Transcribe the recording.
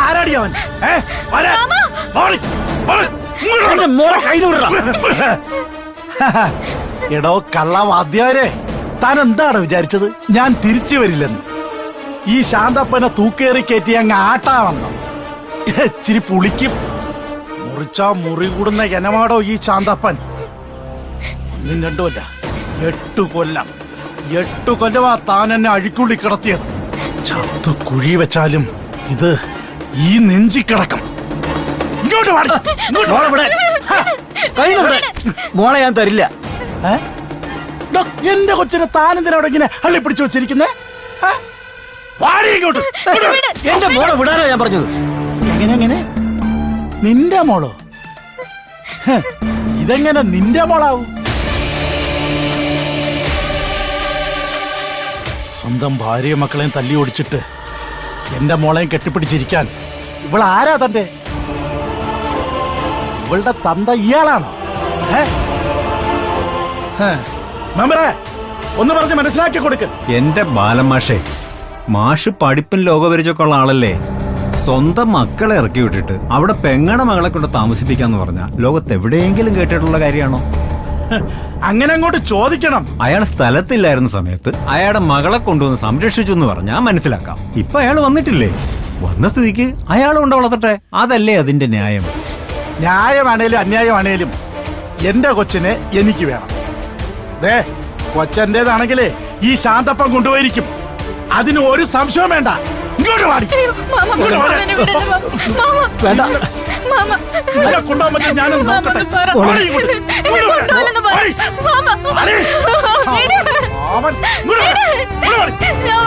ആരാടിയവൻ? എടോ കള്ളവാദ്യാരെ, താൻ എന്താണ് വിചാരിച്ചത് ഞാൻ തിരിച്ചു വരില്ലെന്ന്? ഈ ശാന്തപ്പനെ തൂക്കേറി കയറ്റി അങ്ങ് ആട്ടാവന്നോ? ഇച്ചിരി പുളിക്കും. മുറിച്ചാ മുറി കൂടുന്ന എനമാടോ ഈ ശാന്തപ്പൻ. ഒന്നും രണ്ടുമല്ല, 8 കൊല്ലം. 8 കൊല്ലമാ താൻ എന്നെ അഴിക്കുള്ളി കിടത്തിയത്. ചത്തു കുഴി വെച്ചാലും ഇത് ഈ നെഞ്ചി കിടക്കും. ഇങ്ങോട്ട് മോളെ ഞാൻ തരില്ല. എന്റെ കൊച്ചിനെ താനെന്തിനവിടെ ഇങ്ങനെ അള്ളി പിടിച്ചു വെച്ചിരിക്കുന്നേ? എന്റെ മോളെ വിടാനാ ഞാൻ പറഞ്ഞത്. എങ്ങനെ നിന്റെ മോളോ? ഇതെങ്ങനെ നിന്റെ മോളാവും? സ്വന്തം ഭാര്യയും മക്കളെയും തല്ലി ഓടിച്ചിട്ട് എന്റെ മോളെയും കെട്ടിപ്പിടിച്ചിരിക്കാൻ ഇവളാരാ തന്റെ? ഇവളുടെ തന്ത ഇയാളാണോ? മെമ്പറേ, ഒന്ന് പറഞ്ഞ് മനസ്സിലാക്കി കൊടുക്ക്. എന്റെ ബാലമാഷേ, മാഷ് പഠിപ്പും ലോകപരിചയമൊക്കെ ഉള്ള ആളല്ലേ. സ്വന്തം മക്കളെ ഇറക്കി വിട്ടിട്ട് അവിടെ പെങ്ങടെ മകളെ കൊണ്ട് താമസിപ്പിക്കാന്ന് പറഞ്ഞാൽ ലോകത്ത് എവിടെയെങ്കിലും കേട്ടിട്ടുള്ള കാര്യമാണോ? അങ്ങനെ അങ്ങോട്ട് ചോദിക്കണം. അയാൾ സ്ഥലത്തില്ലായിരുന്ന സമയത്ത് അയാളുടെ മകളെ കൊണ്ടുവന്ന് സംരക്ഷിച്ചു എന്ന് പറഞ്ഞാൽ മനസ്സിലാക്കാം. ഇപ്പൊ അയാൾ വന്നിട്ടില്ലേ? വന്ന സ്ഥിതിക്ക് അയാൾ കൊണ്ട് വളർത്തട്ടെ. അതല്ലേ അതിന്റെ ന്യായം. ന്യായമാണേലും അന്യായമാണേലും എന്റെ കൊച്ചിനെ എനിക്ക് വേണം. ദേ, കൊച്ചന്റേതാണെങ്കിലേ ഈ ശാന്തപ്പം കൊണ്ടുപോയിരിക്കും. അതിന് ഒരു സംശയം വേണ്ട. ഇങ്ങോട്ട് വാടി. കൊണ്ടുപോകാൻ പറ്റും. ഞാനൊന്ന് നോക്കട്ടെ. ഞാൻ